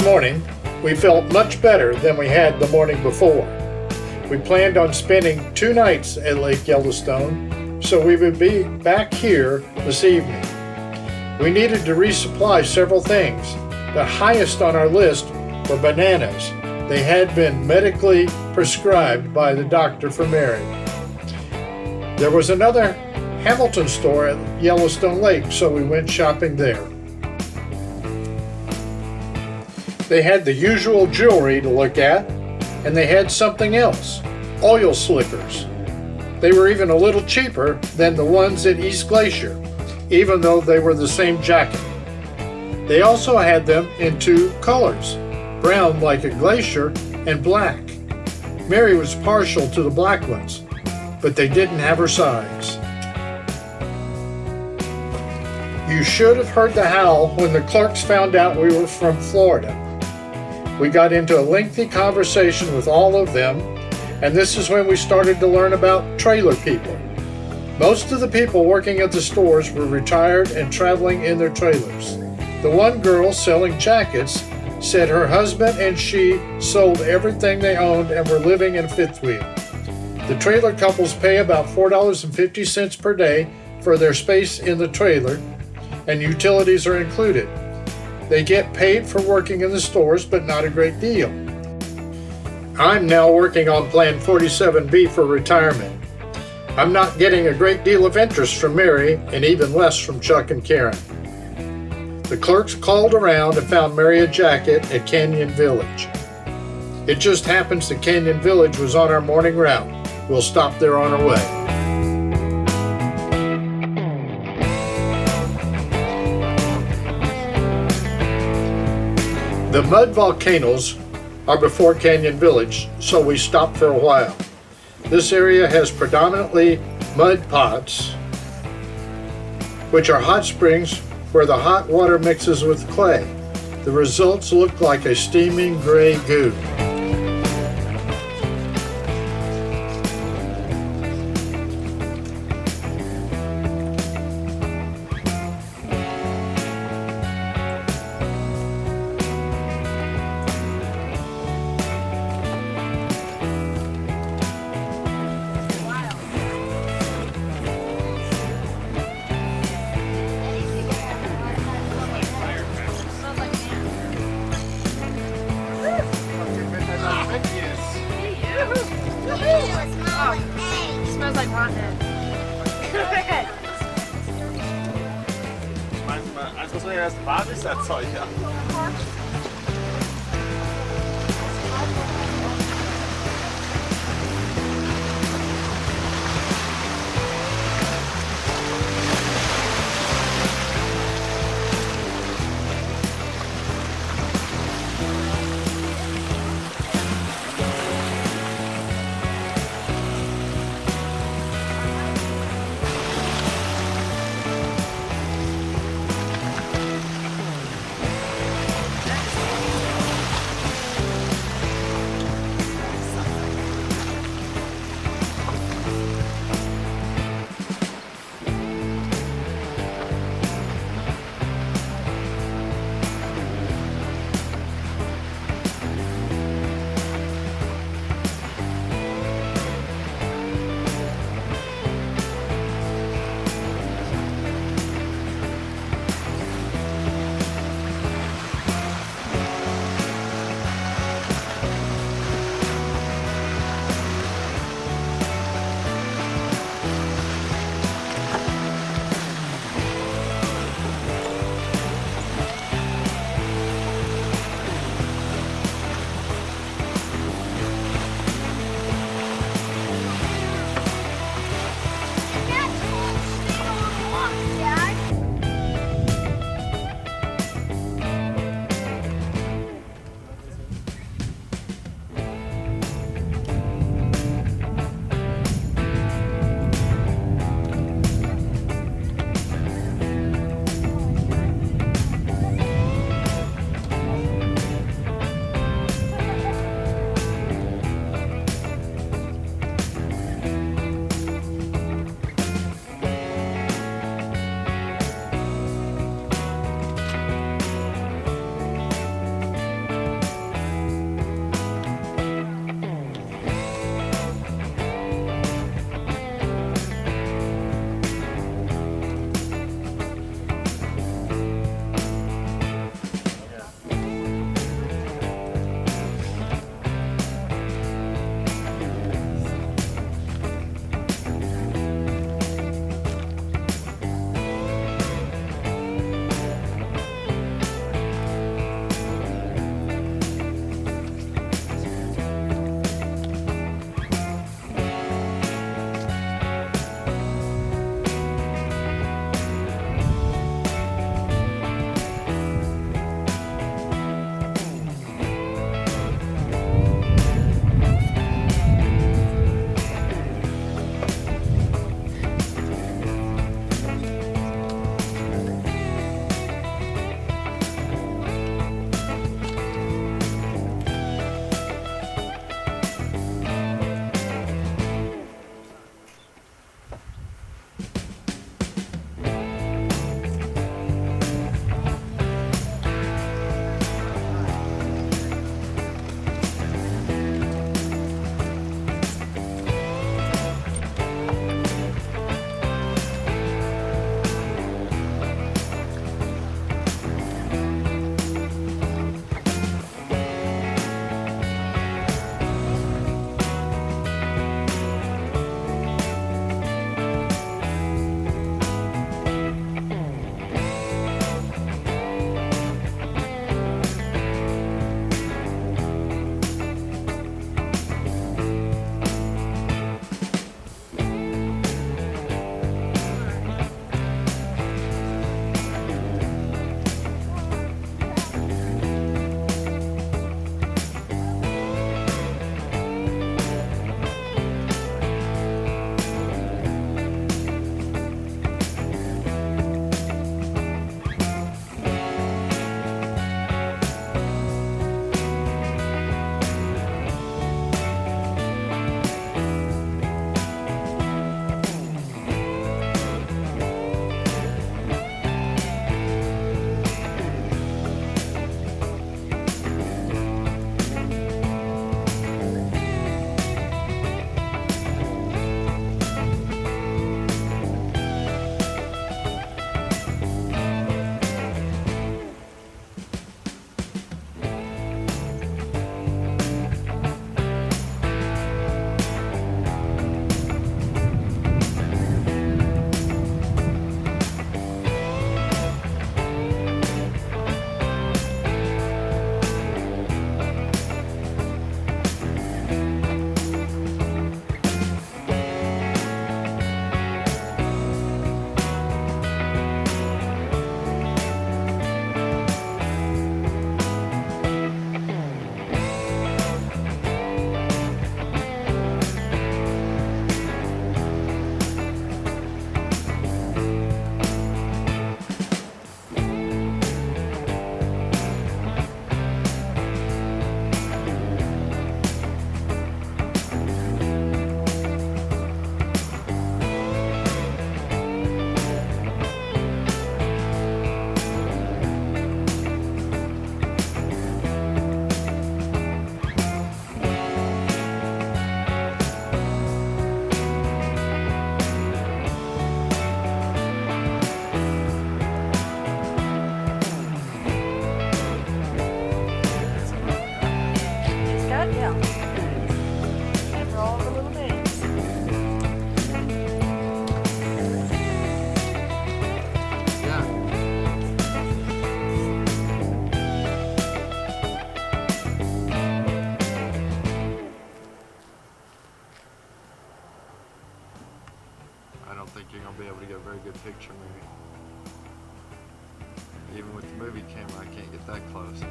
This morning, we felt much better than we had the morning before. We planned on spending 2 nights at Lake Yellowstone, so we would be back here this evening. We needed to resupply several things. The highest on our list were bananas. They had been medically prescribed by the doctor for Mary. There was another Hamilton store at Yellowstone Lake, so we went shopping there. They had the usual jewelry to look at, and they had something else, oil slickers. They were even a little cheaper than the ones at East Glacier, even though they were the same jacket. They also had them in 2 colors, brown like a glacier and black. Mary was partial to the black ones, but they didn't have her size. You should have heard the howl when the clerks found out we were from Florida. We got into a lengthy conversation with all of them, and this is when we started to learn about trailer people. Most of the people working at the stores were retired and traveling in their trailers. The one girl selling jackets said her husband and she sold everything they owned and were living in a fifth wheel. The trailer couples pay about $4.50 per day for their space in the trailer, and utilities are included. They get paid for working in the stores, but not a great deal. I'm now working on Plan 47B for retirement. I'm not getting a great deal of interest from Mary, and even less from Chuck and Karen. The clerks called around and found Mary a jacket at Canyon Village. It just happens that Canyon Village was on our morning route. We'll stop there on our way. The mud volcanoes are before Canyon Village, so we stopped for a while. This area has predominantly mud pots, which are hot springs where the hot water mixes with clay. The results look like a steaming gray goo. It smells like rotten egg. Eins muss man ja erst Basiserzeuger. I'll be able to get a very good picture, maybe. Even with the movie camera, I can't get that close.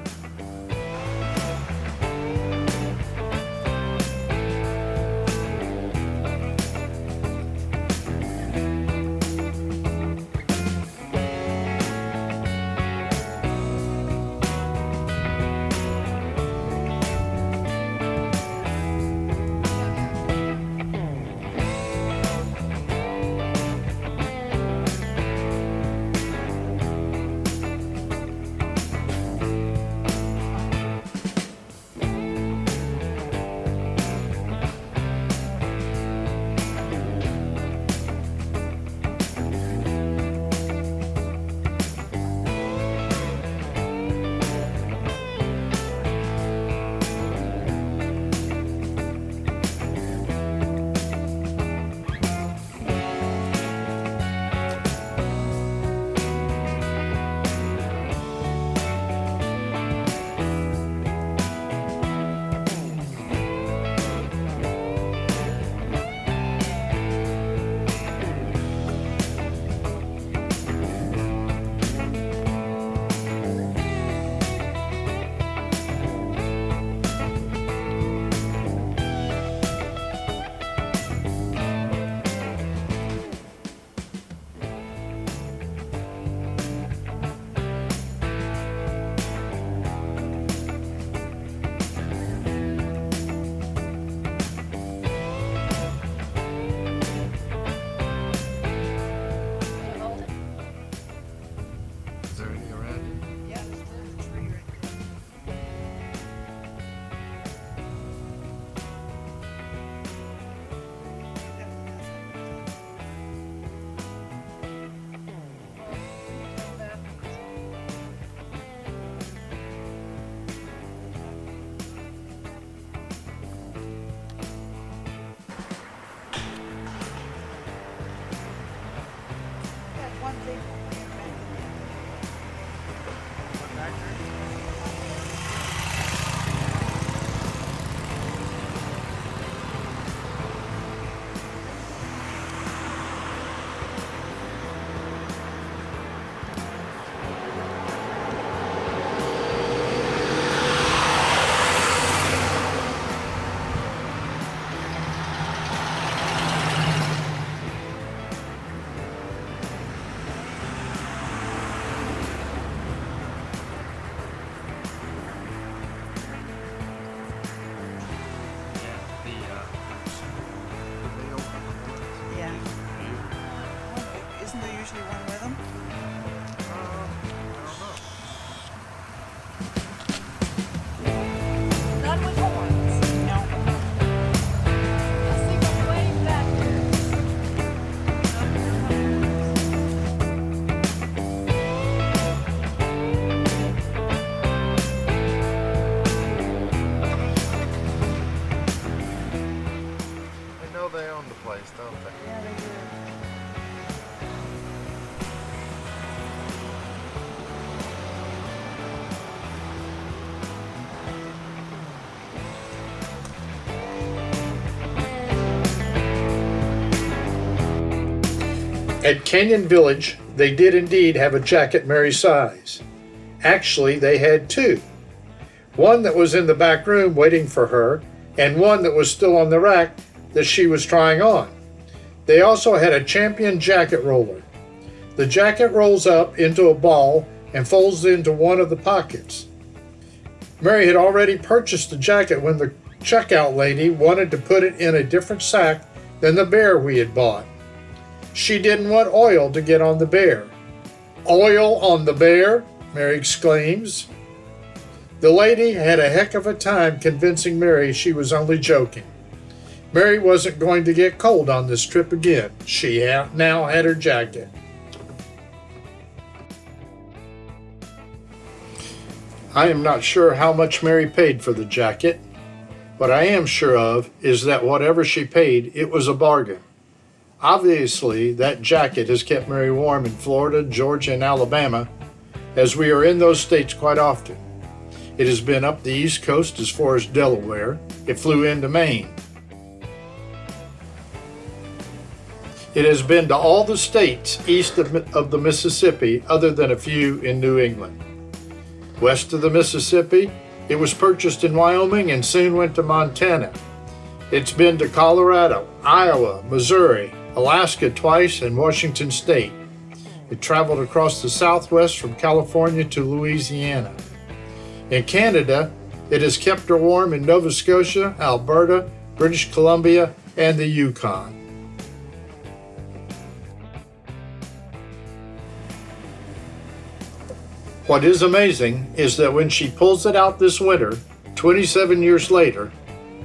Is there any around you? Yeah, there's a tree right there. That one big Yeah. Isn't there usually one with them? None with horns. No. I see one way back there. They know they own the place, don't they? Yeah, they do. At Canyon Village, they did indeed have a jacket Mary's size. Actually, they had two. One that was in the back room waiting for her, and one that was still on the rack that she was trying on. They also had a Champion jacket roller. The jacket rolls up into a ball and folds into one of the pockets. Mary had already purchased the jacket when the checkout lady wanted to put it in a different sack than the bear we had bought. She didn't want oil to get on the bear. "Oil on the bear?" Mary exclaims. The lady had a heck of a time convincing Mary she was only joking. Mary wasn't going to get cold on this trip again. She now had her jacket. I am not sure how much Mary paid for the jacket. What I am sure of is that whatever she paid, it was a bargain. Obviously, that jacket has kept Mary warm in Florida, Georgia, and Alabama, as we are in those states quite often. It has been up the East Coast as far as Delaware. It flew into Maine. It has been to all the states east of the Mississippi other than a few in New England. West of the Mississippi, it was purchased in Wyoming and soon went to Montana. It's been to Colorado, Iowa, Missouri, Alaska twice, and Washington State. It traveled across the Southwest from California to Louisiana. In Canada, it has kept her warm in Nova Scotia, Alberta, British Columbia, and the Yukon. What is amazing is that when she pulls it out this winter, 27 years later,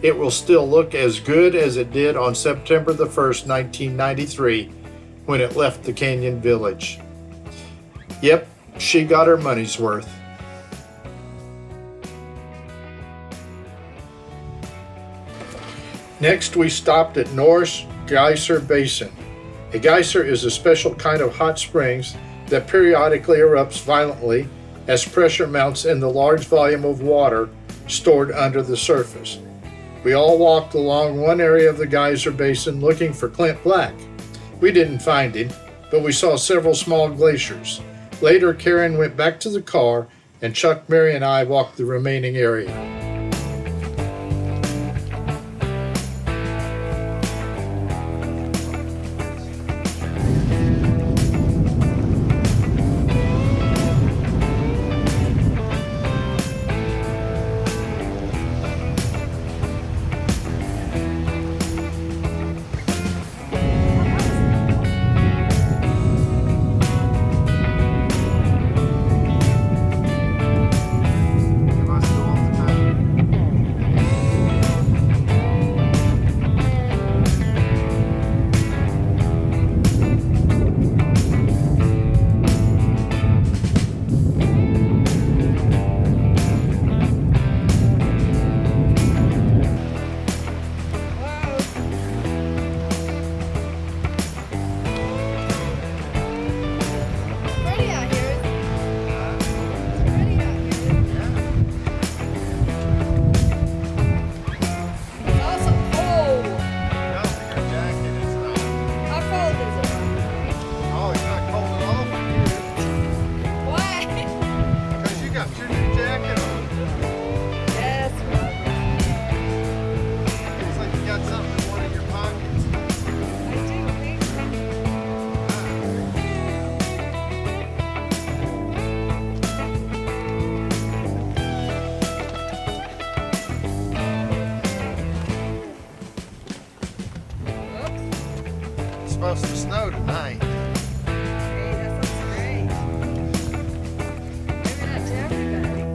it will still look as good as it did on September the 1st, 1993, when it left the Canyon Village. Yep, she got her money's worth. Next, we stopped at Norris Geyser Basin. A geyser is a special kind of hot springs that periodically erupts violently as pressure mounts in the large volume of water stored under the surface. We all walked along one area of the geyser basin looking for Clint Black. We didn't find him, but we saw several small glaciers. Later, Karen went back to the car, and Chuck, Mary, and I walked the remaining area. Am I still on the time? Pretty out here. Pretty out here. It's also cold. No, your jacket is not. How cold is it? Oh, it's not cold at all for you. Why? Because you got your new jacket on. Yes. Looks like you got something in one of your pockets. I do. Oops. It's supposed to snow tonight. Hey, that sounds great. Maybe not to everybody.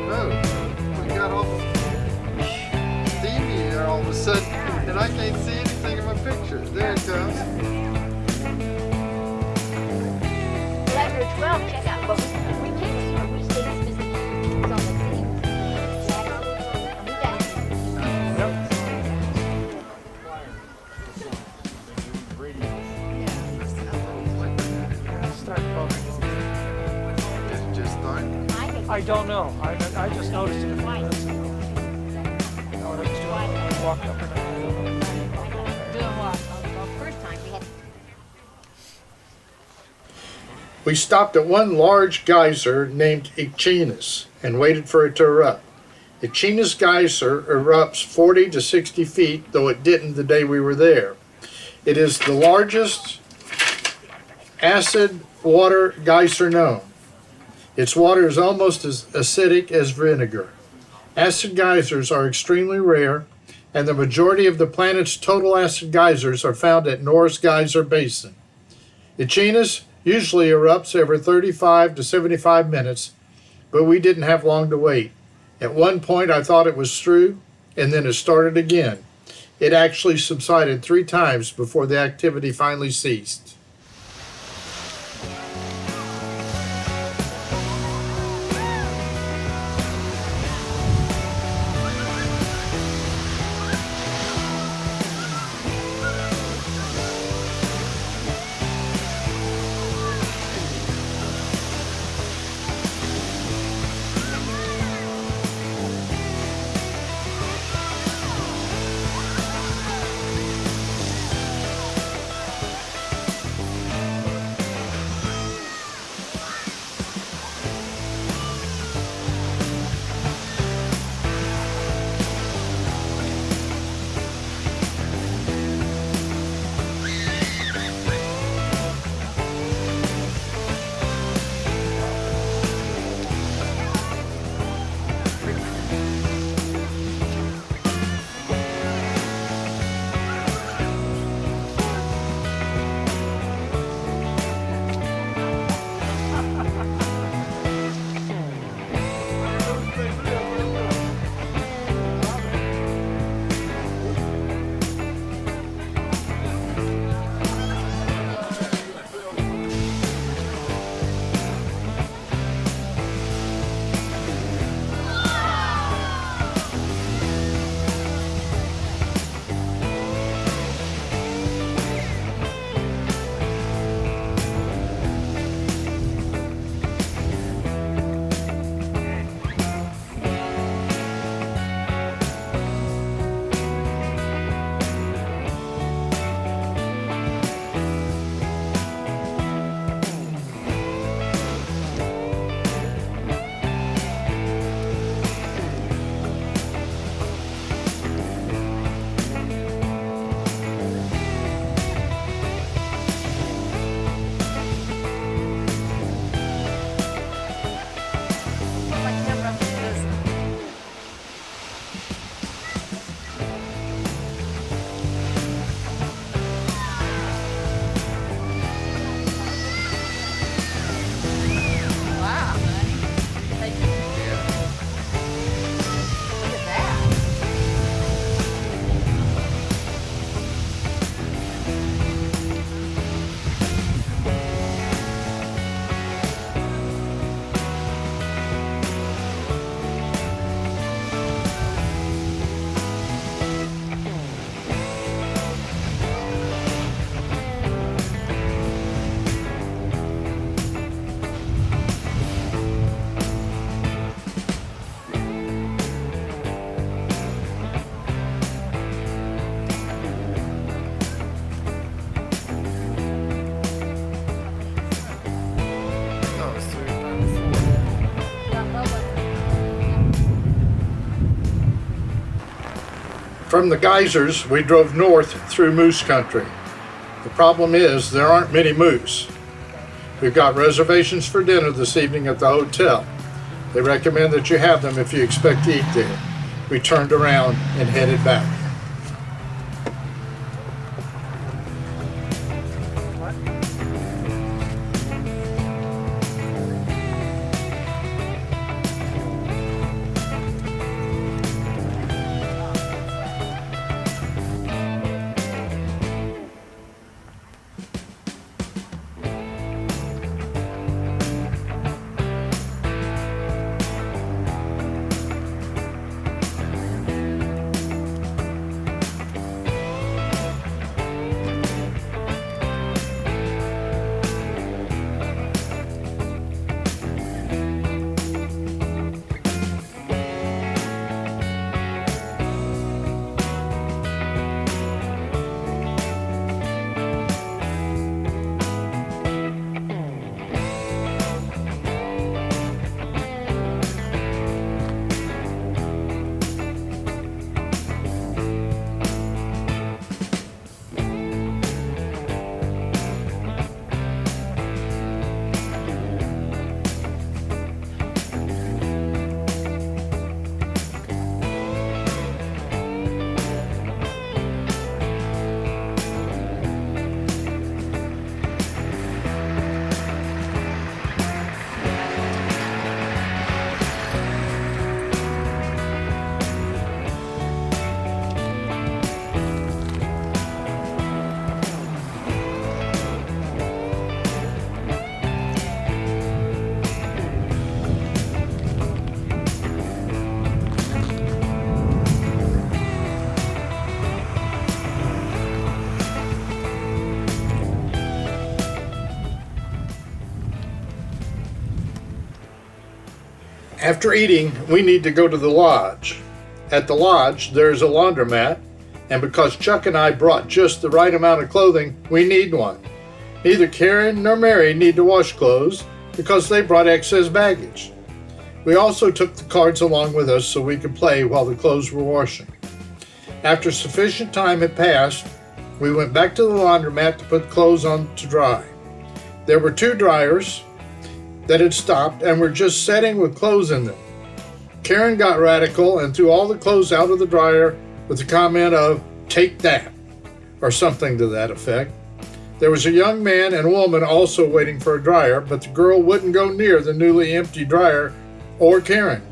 No, we got all steamy there all of a sudden, and I can't see anything in my picture. There it comes. 11 or 12, check out. But we can't, we stay specific. It's on the thing. And we got Is it just starting? I don't know. I just noticed it a few minutes ago. You know what I was doing? I walked up and I don't know. Doing what? well, first time we had We stopped at one large geyser named Ichinus and waited for it to erupt. Echena's geyser erupts 40 to 60 feet, though it didn't the day we were there. It is the largest acid water geyser known. Its water is almost as acidic as vinegar. Acid geysers are extremely rare, and the majority of the planet's total acid geysers are found at Norris Geyser Basin. Echena's usually erupts every 35 to 75 minutes, but we didn't have long to wait. At one point I thought it was through, and then it started again. It actually subsided 3 times before the activity finally ceased. Wow, honey. Thank you. Look at that. That was 3 From the geysers, we drove north through moose country. The problem is there aren't many moose. We've got reservations for dinner this evening at the hotel. They recommend that you have them if you expect to eat there. We turned around and headed back. After eating, we need to go to the lodge. At the lodge, there's a laundromat, and because Chuck and I brought just the right amount of clothing, we need one. Neither Karen nor Mary need to wash clothes because they brought excess baggage. We also took the cards along with us so we could play while the clothes were washing. After sufficient time had passed, we went back to the laundromat to put clothes on to dry. There were 2 dryers that had stopped and were just setting with clothes in them. Karen got radical and threw all the clothes out of the dryer with the comment of, "Take that," or something to that effect. There was a young man and woman also waiting for a dryer, but the girl wouldn't go near the newly empty dryer or Karen.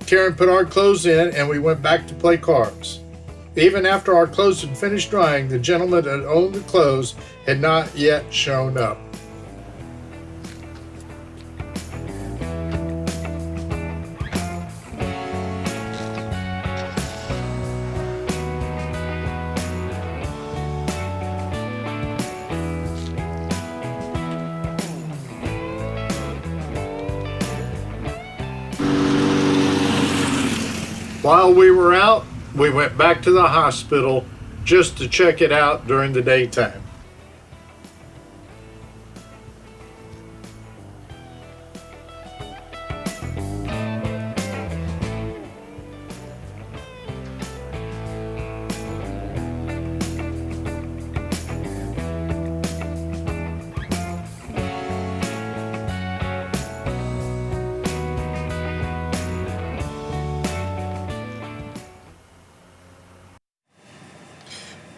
Karen put our clothes in and we went back to play cards. Even after our clothes had finished drying, the gentleman that owned the clothes had not yet shown up. While we were out, we went back to the hospital just to check it out during the daytime.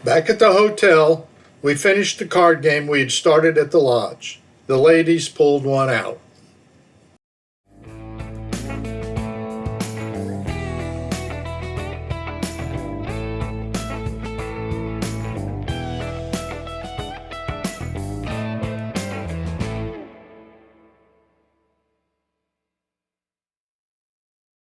Back at the hotel, we finished the card game we had started at the lodge. The ladies pulled one out.